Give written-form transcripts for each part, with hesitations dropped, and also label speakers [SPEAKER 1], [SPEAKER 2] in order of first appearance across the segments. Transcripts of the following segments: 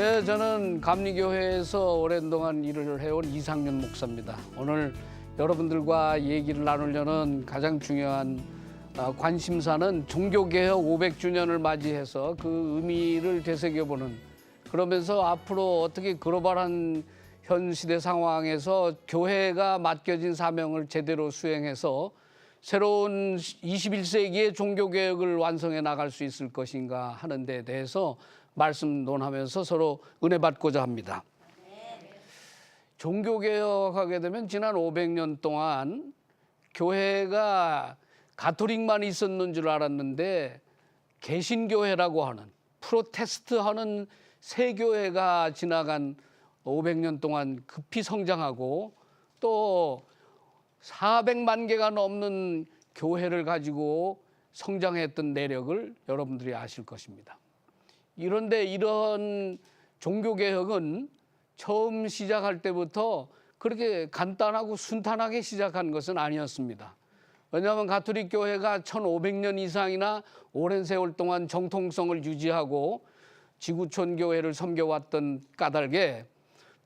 [SPEAKER 1] 예, 저는 감리교회에서 오랜 동안 일을 해온 이상윤 목사입니다. 오늘 여러분들과 얘기를 나누려는 가장 중요한 관심사는 종교개혁 500주년을 맞이해서 그 의미를 되새겨보는, 그러면서 앞으로 어떻게 글로벌한 현 시대 상황에서 교회가 맡겨진 사명을 제대로 수행해서 새로운 21세기의 종교개혁을 완성해 나갈 수 있을 것인가 하는 데 대해서 말씀 논하면서 서로 은혜 받고자 합니다. 종교개혁하게 되면 지난 500년 동안 교회가 가톨릭만 있었는 줄 알았는데 개신교회라고 하는, 프로테스트하는 새 교회가 지나간 500년 동안 급히 성장하고 또 400만 개가 넘는 교회를 가지고 성장했던 내력을 여러분들이 아실 것입니다. 그런데 이런 종교개혁은 처음 시작할 때부터 그렇게 간단하고 순탄하게 시작한 것은 아니었습니다. 왜냐하면 가톨릭 교회가 1500년 이상이나 오랜 세월 동안 정통성을 유지하고 지구촌 교회를 섬겨왔던 까닭에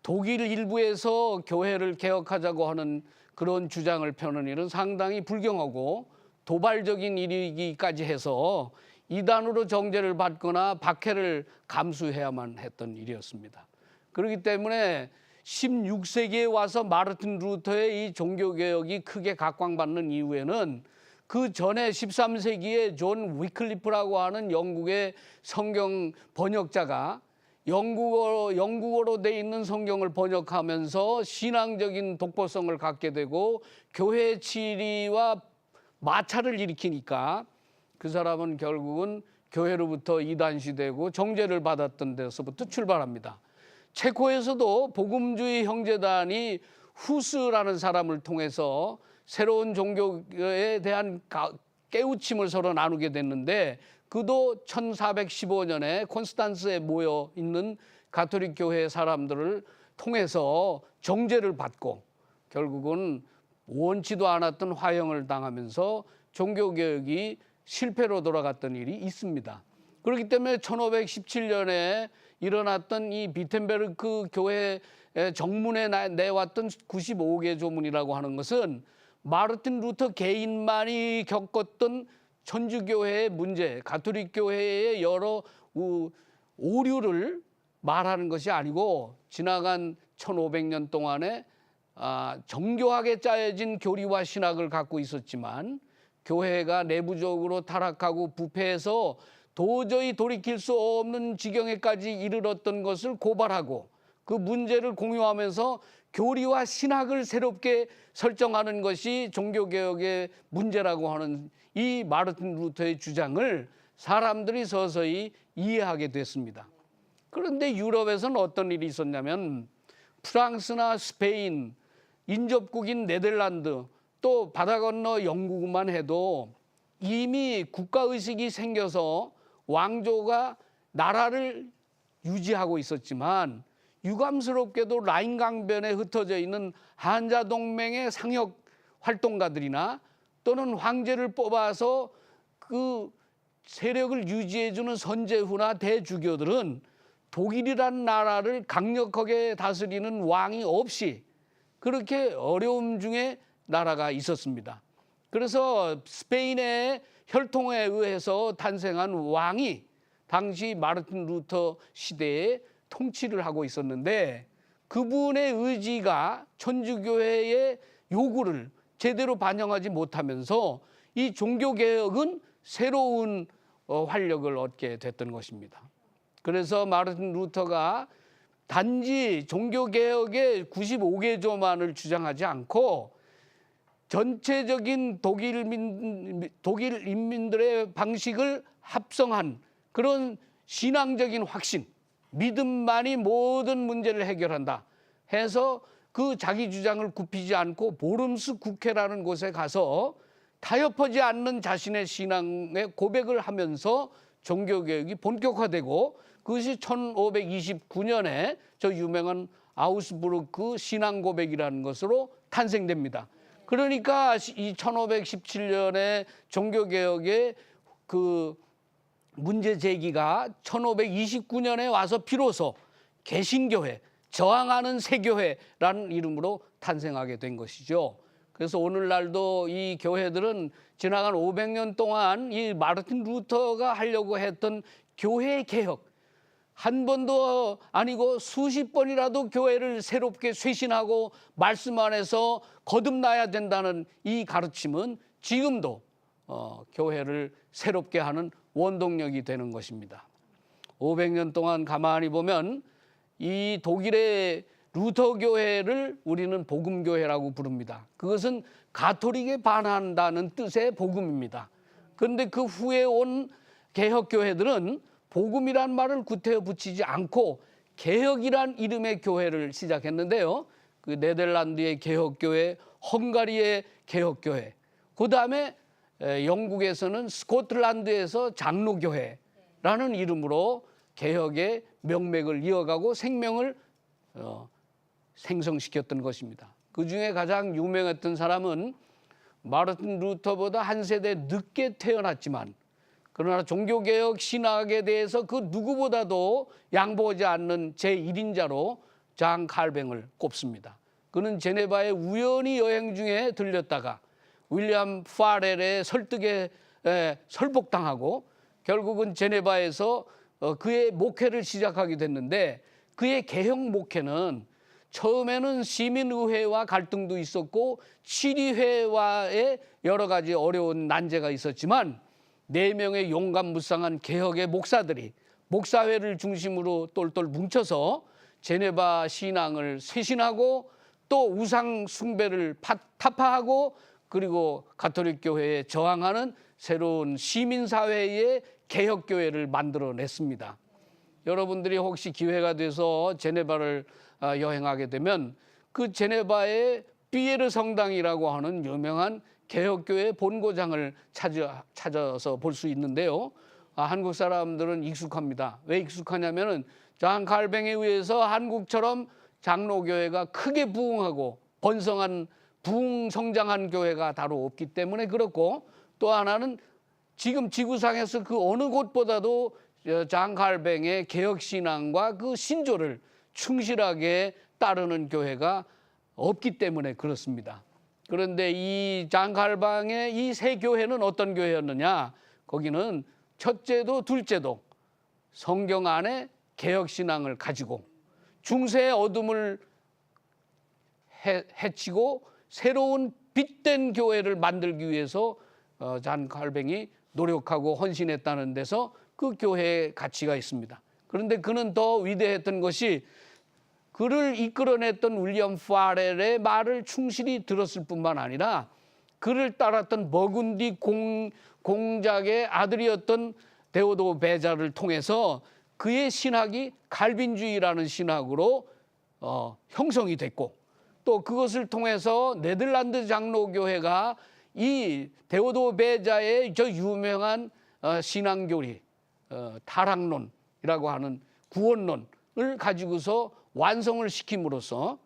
[SPEAKER 1] 독일 일부에서 교회를 개혁하자고 하는 그런 주장을 펴는 일은 상당히 불경하고 도발적인 일이기까지 해서 이단으로 정죄를 받거나 박해를 감수해야만 했던 일이었습니다. 그렇기 때문에 16세기에 와서 마르틴 루터의 이 종교개혁이 크게 각광받는 이후에는 그 전에 13세기에 존 위클리프라고 하는 영국의 성경 번역자가 영국어로 돼 있는 성경을 번역하면서 신앙적인 독보성을 갖게 되고 교회 치리와 마찰을 일으키니까 그 사람은 결국은 교회로부터 이단시되고 정죄를 받았던 데서부터 출발합니다. 체코에서도 복음주의 형제단이 후스라는 사람을 통해서 새로운 종교에 대한 깨우침을 서로 나누게 됐는데, 그도 1415년에 콘스탄스에 모여 있는 가톨릭 교회 사람들을 통해서 정죄를 받고 결국은 원치도 않았던 화형을 당하면서 종교개혁이 실패로 돌아갔던 일이 있습니다. 그렇기 때문에 1517년에 일어났던 이 비텐베르크 교회 정문에 내왔던 95개 조문이라고 하는 것은 마르틴 루터 개인만이 겪었던 천주교회의 문제, 가톨릭 교회의 여러 오류를 말하는 것이 아니고 지나간 1500년 동안에 정교하게 짜여진 교리와 신학을 갖고 있었지만 교회가 내부적으로 타락하고 부패해서 도저히 돌이킬 수 없는 지경에까지 이르렀던 것을 고발하고 그 문제를 공유하면서 교리와 신학을 새롭게 설정하는 것이 종교개혁의 문제라고 하는 이 마르틴 루터의 주장을 사람들이 서서히 이해하게 됐습니다. 그런데 유럽에서는 어떤 일이 있었냐면 프랑스나 스페인, 인접국인 네덜란드, 또 바다 건너 영국만 해도 이미 국가의식이 생겨서 왕조가 나라를 유지하고 있었지만 유감스럽게도 라인 강변에 흩어져 있는 한자동맹의 상혁 활동가들이나 또는 황제를 뽑아서 그 세력을 유지해주는 선제후나 대주교들은 독일이라는 나라를 강력하게 다스리는 왕이 없이 그렇게 어려움 중에 나라가 있었습니다. 그래서 스페인의 혈통에 의해서 탄생한 왕이 당시 마르틴 루터 시대에 통치를 하고 있었는데 그분의 의지가 천주교회의 요구를 제대로 반영하지 못하면서 이 종교개혁은 새로운 활력을 얻게 됐던 것입니다. 그래서 마르틴 루터가 단지 종교개혁의 95개조만을 주장하지 않고 전체적인 독일 인민들의 방식을 합성한 그런 신앙적인 확신, 믿음만이 모든 문제를 해결한다 해서 그 자기 주장을 굽히지 않고 보름스 국회라는 곳에 가서 타협하지 않는 자신의 신앙의 고백을 하면서 종교개혁이 본격화되고 그것이 1529년에 저 유명한 아우스부르크 신앙고백이라는 것으로 탄생됩니다. 그러니까 이 1517년에 종교개혁의 그 문제 제기가 1529년에 와서 비로소 개신교회, 저항하는 새교회라는 이름으로 탄생하게 된 것이죠. 그래서 오늘날도 이 교회들은 지나간 500년 동안 이 마르틴 루터가 하려고 했던 교회 개혁, 한 번도 아니고 수십 번이라도 교회를 새롭게 쇄신하고 말씀 안에서 거듭나야 된다는 이 가르침은 지금도 교회를 새롭게 하는 원동력이 되는 것입니다. 500년 동안 가만히 보면 이 독일의 루터 교회를 우리는 복음교회라고 부릅니다. 그것은 가톨릭에 반한다는 뜻의 복음입니다. 그런데 그 후에 온 개혁교회들은 복음이란 말을 구태여 붙이지 않고 개혁이란 이름의 교회를 시작했는데요. 그 네덜란드의 개혁교회, 헝가리의 개혁교회, 그 다음에 영국에서는 스코틀랜드에서 장로교회라는 이름으로 개혁의 명맥을 이어가고 생명을 생성시켰던 것입니다. 그 중에 가장 유명했던 사람은 마르틴 루터보다 한 세대 늦게 태어났지만 그러나 종교개혁 신학에 대해서 그 누구보다도 양보하지 않는 제1인자로 장 칼뱅을 꼽습니다. 그는 제네바에 우연히 여행 중에 들렸다가 윌리엄 파렐의 설득에 설복당하고 결국은 제네바에서 그의 목회를 시작하게 됐는데 그의 개혁 목회는 처음에는 시민의회와 갈등도 있었고 치리회와의 여러 가지 어려운 난제가 있었지만 4명의 용감무쌍한 개혁의 목사들이 목사회를 중심으로 똘똘 뭉쳐서 제네바 신앙을 쇄신하고 또 우상 숭배를 타파하고 그리고 가톨릭 교회에 저항하는 새로운 시민사회의 개혁교회를 만들어냈습니다. 여러분들이 혹시 기회가 돼서 제네바를 여행하게 되면 그 제네바의 피에르 성당이라고 하는 유명한 개혁교회 본고장을 찾아서 볼 수 있는데요. 한국 사람들은 익숙합니다. 왜 익숙하냐면은 장 칼뱅에 의해서 한국처럼 장로교회가 크게 부흥하고 번성한 부흥성장한 교회가 다로 없기 때문에 그렇고 또 하나는 지금 지구상에서 그 어느 곳보다도 장 칼뱅의 개혁신앙과 그 신조를 충실하게 따르는 교회가 없기 때문에 그렇습니다. 그런데 이 장 칼뱅의 이 세 교회는 어떤 교회였느냐? 거기는 첫째도 둘째도 성경 안에 개혁신앙을 가지고 중세의 어둠을 해치고 새로운 빛된 교회를 만들기 위해서 장 칼뱅이 노력하고 헌신했다는 데서 그 교회의 가치가 있습니다. 그런데 그는 더 위대했던 것이 그를 이끌어냈던 윌리엄 파렐의 말을 충실히 들었을 뿐만 아니라 그를 따랐던 버군디 공작의 아들이었던 데오도 베자를 통해서 그의 신학이 칼빈주의라는 신학으로 형성이 됐고 또 그것을 통해서 네덜란드 장로교회가 이 데오도 베자의 저 유명한 신앙교리 타락론이라고 하는 구원론을 가지고서 완성을 시킴으로써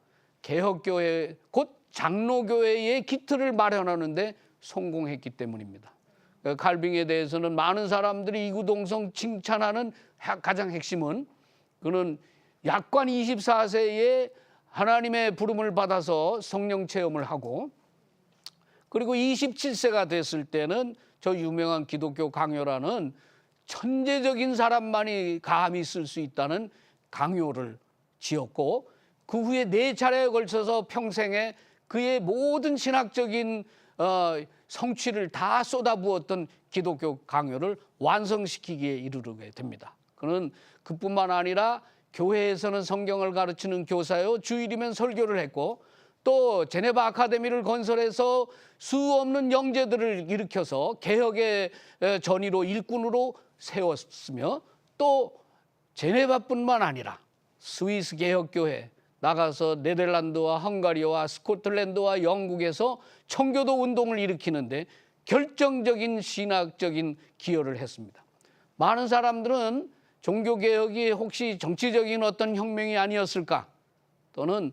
[SPEAKER 1] 개혁교회 곧 장로교회의 기틀을 마련하는데 성공했기 때문입니다. 칼뱅에 대해서는 많은 사람들이 이구동성 칭찬하는 가장 핵심은 그는 약관 24세에 하나님의 부름을 받아서 성령 체험을 하고 그리고 27세가 됐을 때는 저 유명한 기독교 강요라는 천재적인 사람만이 감히 쓸 수 있다는 강요를 지었고 그 후에 4차례에 걸쳐서 평생에 그의 모든 신학적인 성취를 다 쏟아부었던 기독교 강요를 완성시키기에 이르게 됩니다. 그는 그뿐만 아니라 교회에서는 성경을 가르치는 교사요 주일이면 설교를 했고 또 제네바 아카데미를 건설해서 수 없는 영재들을 일으켜서 개혁의 전의로 일꾼으로 세웠으며 또 제네바뿐만 아니라 스위스 개혁교회 나가서 네덜란드와 헝가리와 스코틀랜드와 영국에서 청교도 운동을 일으키는데 결정적인 신학적인 기여를 했습니다. 많은 사람들은 종교개혁이 혹시 정치적인 어떤 혁명이 아니었을까 또는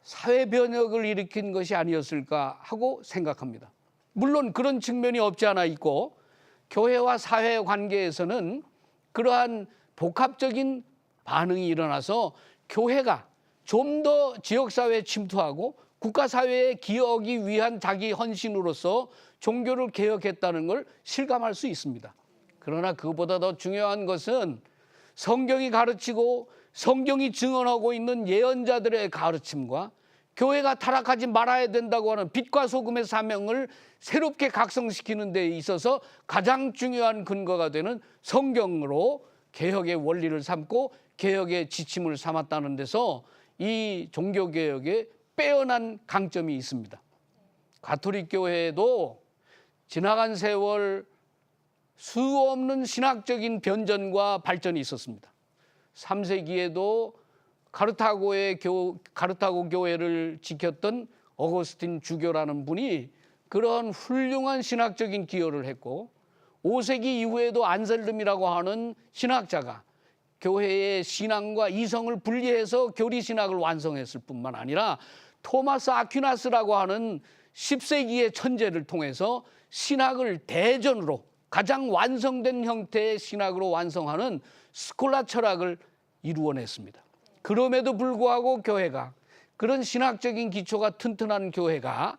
[SPEAKER 1] 사회 변혁을 일으킨 것이 아니었을까 하고 생각합니다. 물론 그런 측면이 없지 않아 있고 교회와 사회 관계에서는 그러한 복합적인 반응이 일어나서 교회가 좀 더 지역사회에 침투하고 국가사회에 기여하기 위한 자기 헌신으로서 종교를 개혁했다는 걸 실감할 수 있습니다. 그러나 그보다 더 중요한 것은 성경이 가르치고 성경이 증언하고 있는 예언자들의 가르침과 교회가 타락하지 말아야 된다고 하는 빛과 소금의 사명을 새롭게 각성시키는 데 있어서 가장 중요한 근거가 되는 성경으로 개혁의 원리를 삼고 개혁의 지침을 삼았다는 데서 이 종교개혁에 빼어난 강점이 있습니다. 가톨릭 교회도 지나간 세월 수 없는 신학적인 변전과 발전이 있었습니다. 3세기에도 카르타고 교회를 지켰던 어거스틴 주교라는 분이 그런 훌륭한 신학적인 기여를 했고, 5세기 이후에도 안셀름이라고 하는 신학자가 교회의 신앙과 이성을 분리해서 교리신학을 완성했을 뿐만 아니라 토마스 아퀴나스라고 하는 10세기의 천재를 통해서 신학을 대전으로 가장 완성된 형태의 신학으로 완성하는 스콜라 철학을 이루어냈습니다. 그럼에도 불구하고 교회가, 그런 신학적인 기초가 튼튼한 교회가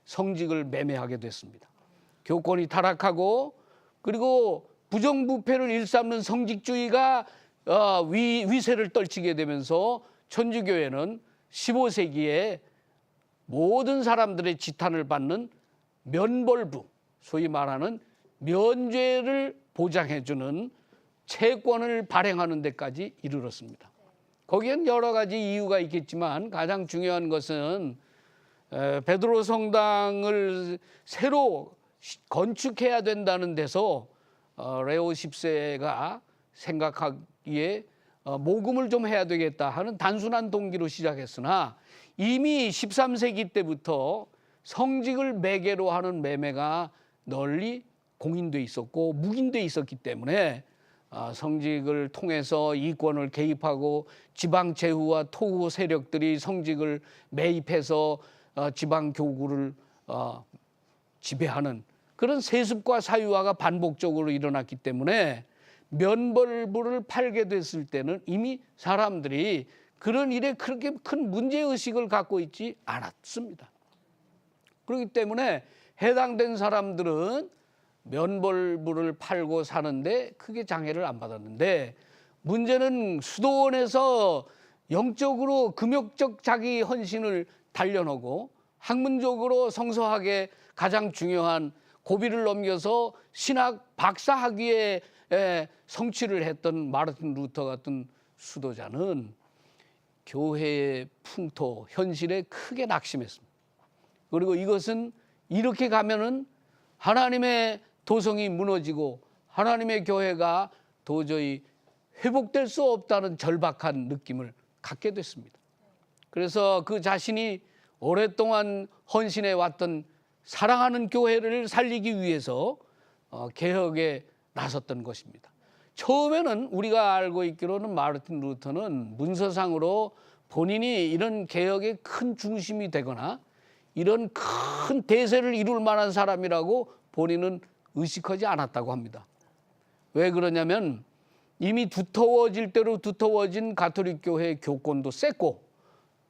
[SPEAKER 1] 성직을 매매하게 됐습니다. 교권이 타락하고 그리고 부정부패를 일삼는 성직주의가 위세를 떨치게 되면서 천주교회는 15세기에 모든 사람들의 지탄을 받는 면벌부, 소위 말하는 면죄를 보장해주는 채권을 발행하는 데까지 이르렀습니다. 거기엔 여러 가지 이유가 있겠지만 가장 중요한 것은 베드로 성당을 새로 건축해야 된다는 데서 레오 10세가 생각하기에 모금을 좀 해야 되겠다 하는 단순한 동기로 시작했으나 이미 13세기 때부터 성직을 매개로 하는 매매가 널리 공인돼 있었고 묵인돼 있었기 때문에 성직을 통해서 이권을 개입하고 지방 제후와 토후 세력들이 성직을 매입해서 지방 교구를 지배하는 그런 세습과 사유화가 반복적으로 일어났기 때문에 면벌부를 팔게 됐을 때는 이미 사람들이 그런 일에 그렇게 큰 문제의식을 갖고 있지 않았습니다. 그렇기 때문에 해당된 사람들은 면벌부를 팔고 사는데 크게 장애를 안 받았는데, 문제는 수도원에서 영적으로 금욕적 자기 헌신을 단련하고 학문적으로 성서학에 가장 중요한 고비를 넘겨서 신학 박사 학위에 성취를 했던 마르틴 루터 같은 수도자는 교회의 풍토, 현실에 크게 낙심했습니다. 그리고 이것은 이렇게 가면은 하나님의 도성이 무너지고 하나님의 교회가 도저히 회복될 수 없다는 절박한 느낌을 갖게 됐습니다. 그래서 그 자신이 오랫동안 헌신해 왔던 사랑하는 교회를 살리기 위해서 개혁에 나섰던 것입니다. 처음에는 우리가 알고 있기로는 마르틴 루터는 문서상으로 본인이 이런 개혁의 큰 중심이 되거나 이런 큰 대세를 이룰 만한 사람이라고 본인은 의식하지 않았다고 합니다. 왜 그러냐면 이미 두터워질 대로 두터워진 가톨릭 교회의 교권도 셌고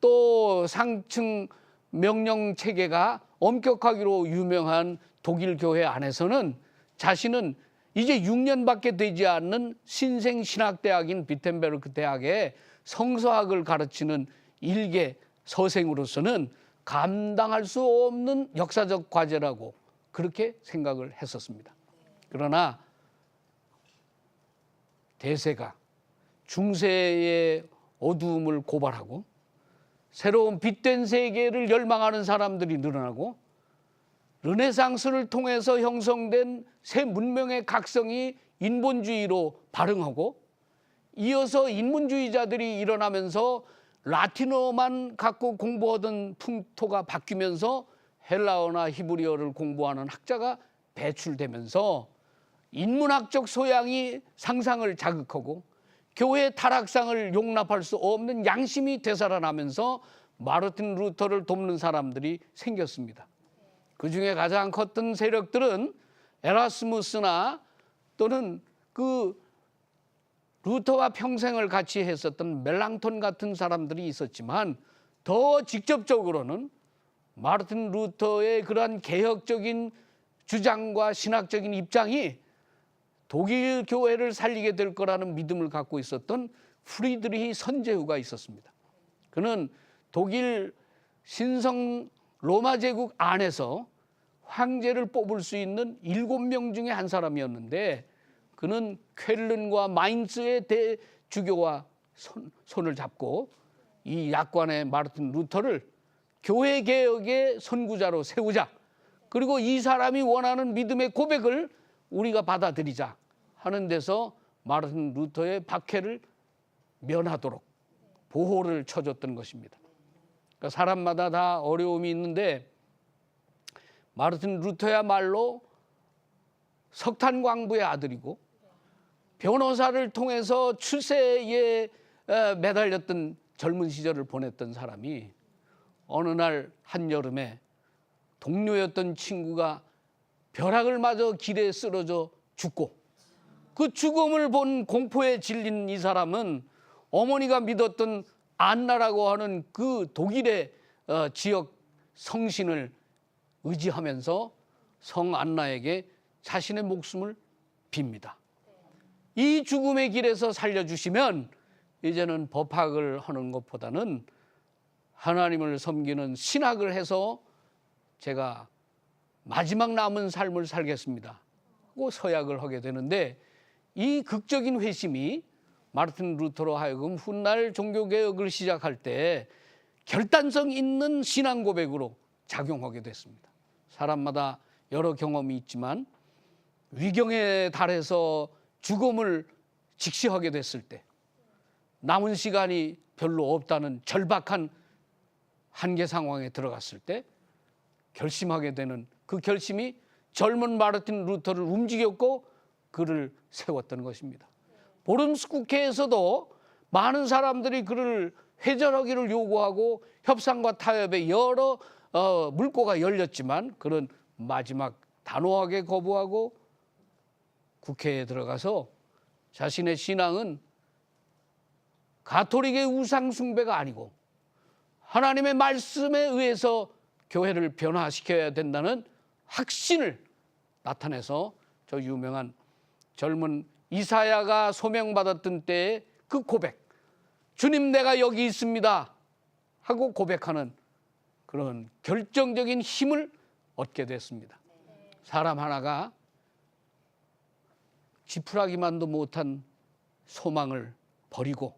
[SPEAKER 1] 또 상층 명령 체계가 엄격하기로 유명한 독일 교회 안에서는 자신은 이제 6년밖에 되지 않는 신생신학대학인 비텐베르크 대학에 성서학을 가르치는 일개 서생으로서는 감당할 수 없는 역사적 과제라고 그렇게 생각을 했었습니다. 그러나 대세가 중세의 어두움을 고발하고 새로운 빛된 세계를 열망하는 사람들이 늘어나고 르네상스를 통해서 형성된 새 문명의 각성이 인본주의로 발흥하고 이어서 인문주의자들이 일어나면서 라틴어만 갖고 공부하던 풍토가 바뀌면서 헬라어나 히브리어를 공부하는 학자가 배출되면서 인문학적 소양이 상상을 자극하고 교회 타락상을 용납할 수 없는 양심이 되살아나면서 마르틴 루터를 돕는 사람들이 생겼습니다. 그중에 가장 컸던 세력들은 에라스무스나 또는 그 루터와 평생을 같이 했었던 멜랑톤 같은 사람들이 있었지만 더 직접적으로는 마르틴 루터의 그러한 개혁적인 주장과 신학적인 입장이 독일 교회를 살리게 될 거라는 믿음을 갖고 있었던 프리드리히 선제후가 있었습니다. 그는 독일 신성 로마 제국 안에서 황제를 뽑을 수 있는 7명 중에 한 사람이었는데 그는 쾰른과 마인츠의 대주교와 손을 잡고 이 약관의 마르틴 루터를 교회 개혁의 선구자로 세우자. 그리고 이 사람이 원하는 믿음의 고백을 우리가 받아들이자 하는 데서 마르틴 루터의 박해를 면하도록 보호를 쳐줬던 것입니다. 그러니까 사람마다 다 어려움이 있는데 마르틴 루터야말로 석탄광부의 아들이고 변호사를 통해서 출세에 매달렸던 젊은 시절을 보냈던 사람이 어느 날 한여름에 동료였던 친구가 벼락을 맞아 길에 쓰러져 죽고 그 죽음을 본 공포에 질린 이 사람은 어머니가 믿었던 안나라고 하는 그 독일의 지역 성신을 의지하면서 성 안나에게 자신의 목숨을 빕니다. 이 죽음의 길에서 살려주시면 이제는 법학을 하는 것보다는 하나님을 섬기는 신학을 해서 제가 마지막 남은 삶을 살겠습니다 하고 서약을 하게 되는데 이 극적인 회심이 마르틴 루터로 하여금 훗날 종교개혁을 시작할 때 결단성 있는 신앙 고백으로 작용하게 됐습니다. 사람마다 여러 경험이 있지만 위경에 달해서 죽음을 직시하게 됐을 때 남은 시간이 별로 없다는 절박한 한계 상황에 들어갔을 때 결심하게 되는 그 결심이 젊은 마르틴 루터를 움직였고 그를 세웠던 것입니다. 보름스 국회에서도 많은 사람들이 그를 회절하기를 요구하고 협상과 타협에 여러 물꼬가 열렸지만 그는 마지막 단호하게 거부하고 국회에 들어가서 자신의 신앙은 가톨릭의 우상 숭배가 아니고 하나님의 말씀에 의해서 교회를 변화시켜야 된다는 확신을 나타내서 저 유명한 젊은 이사야가 소명받았던 때의 그 고백, 주님 내가 여기 있습니다 하고 고백하는 그런 결정적인 힘을 얻게 됐습니다. 사람 하나가 지푸라기만도 못한 소망을 버리고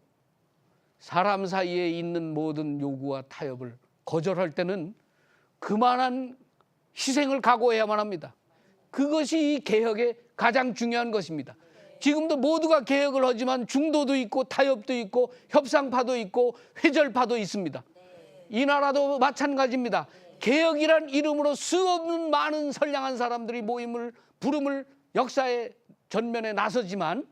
[SPEAKER 1] 사람 사이에 있는 모든 요구와 타협을 거절할 때는 그만한 희생을 각오해야만 합니다. 그것이 이 개혁의 가장 중요한 것입니다. 지금도 모두가 개혁을 하지만 중도도 있고 타협도 있고 협상파도 있고 회절파도 있습니다. 이 나라도 마찬가지입니다. 개혁이란 이름으로 수없는 많은 선량한 사람들이 부름을 역사의 전면에 나서지만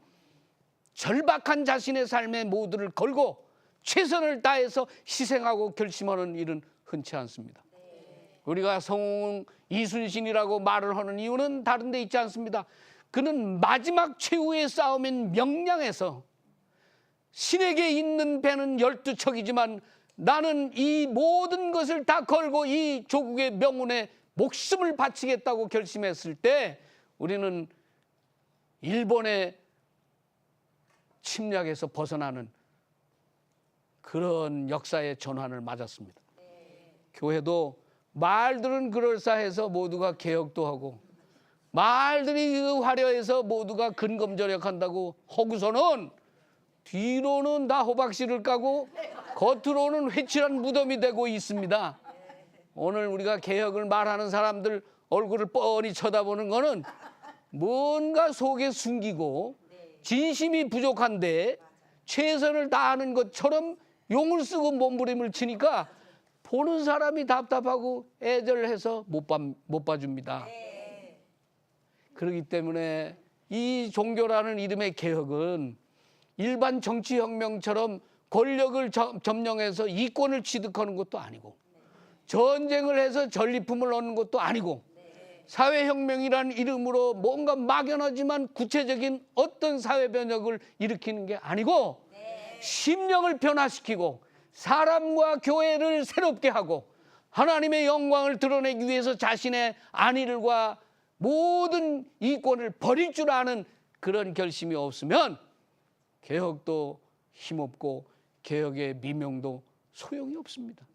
[SPEAKER 1] 절박한 자신의 삶의 모두를 걸고 최선을 다해서 희생하고 결심하는 일은 흔치 않습니다. 우리가 성웅 이순신이라고 말을 하는 이유는 다른 데 있지 않습니다. 그는 마지막 최후의 싸움인 명량에서 신에게 있는 배는 12척이지만 나는 이 모든 것을 다 걸고 이 조국의 명운에 목숨을 바치겠다고 결심했을 때 우리는 일본의 침략에서 벗어나는 그런 역사의 전환을 맞았습니다. 교회도 말들은 그럴싸해서 모두가 개혁도 하고 말들이 화려해서 모두가 근검절약한다고 하고서는 뒤로는 다 호박씨를 까고 겉으로는 회칠한 무덤이 되고 있습니다. 오늘 우리가 개혁을 말하는 사람들 얼굴을 뻔히 쳐다보는 거는 뭔가 속에 숨기고 진심이 부족한데 최선을 다하는 것처럼 용을 쓰고 몸부림을 치니까 보는 사람이 답답하고 애절해서 못 봐줍니다. 그렇기 때문에 이 종교라는 이름의 개혁은 일반 정치혁명처럼 권력을 점령해서 이권을 취득하는 것도 아니고 전쟁을 해서 전리품을 얻는 것도 아니고 사회혁명이란 이름으로 뭔가 막연하지만 구체적인 어떤 사회 변혁을 일으키는 게 아니고 심령을 변화시키고 사람과 교회를 새롭게 하고 하나님의 영광을 드러내기 위해서 자신의 안위과 모든 이권을 버릴 줄 아는 그런 결심이 없으면 개혁도 힘없고 개혁의 미명도 소용이 없습니다.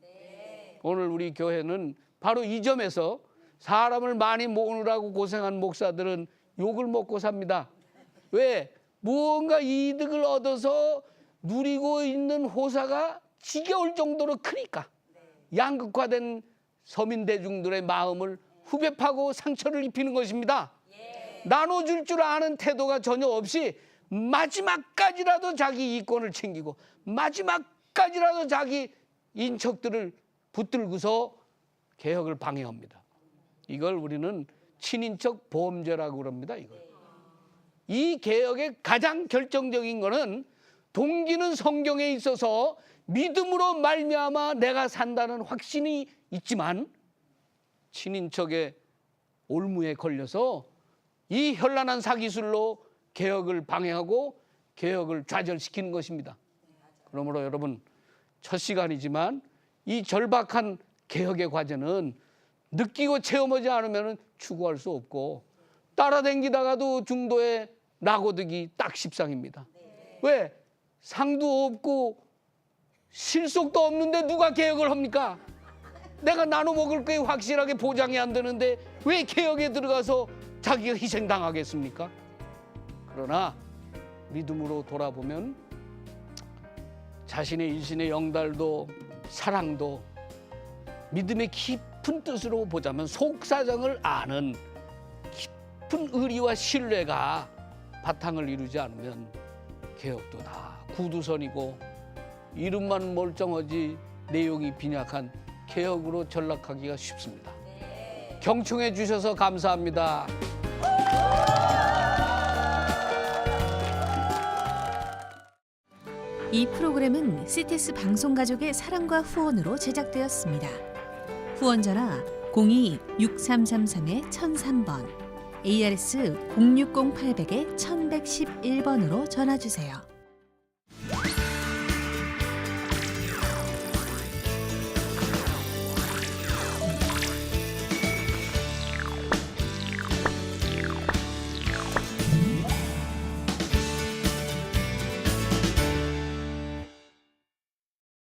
[SPEAKER 1] 오늘 우리 교회는 바로 이 점에서 사람을 많이 모으느라고 고생한 목사들은 욕을 먹고 삽니다. 왜? 무언가 이득을 얻어서 누리고 있는 호사가 지겨울 정도로 크니까. 양극화된 서민 대중들의 마음을 후벼파고 상처를 입히는 것입니다. 나눠줄 줄 아는 태도가 전혀 없이 마지막까지라도 자기 이권을 챙기고 마지막까지라도 자기 인척들을 붙들고서 개혁을 방해합니다. 이걸 우리는 친인척 보험제라고 그럽니다. 이 개혁의 가장 결정적인 것은 동기는 성경에 있어서 믿음으로 말미암아 내가 산다는 확신이 있지만 친인척의 올무에 걸려서 이 현란한 사기술로 개혁을 방해하고 개혁을 좌절시키는 것입니다. 그러므로 여러분 첫 시간이지만 이 절박한 개혁의 과제는 느끼고 체험하지 않으면 추구할 수 없고 따라다니다가도 중도에 낙오득이 딱 십상입니다. 왜? 상도 없고 실속도 없는데 누가 개혁을 합니까? 내가 나눠 먹을 게 확실하게 보장이 안 되는데 왜 개혁에 들어가서 자기가 희생당하겠습니까? 그러나 믿음으로 돌아보면 자신의 일신의 영달도 사랑도 믿음의 깊은 뜻으로 보자면 속사정을 아는 깊은 의리와 신뢰가 바탕을 이루지 않으면 개혁도 다 구두선이고 이름만 멀쩡하지 내용이 빈약한 개혁으로 전락하기가 쉽습니다. 경청해 주셔서 감사합니다.
[SPEAKER 2] 이 프로그램은 CTS 방송가족의 사랑과 후원으로 제작되었습니다. 후원 전화 02-6333-1003번, ARS 060-800-1111번으로 전화 주세요.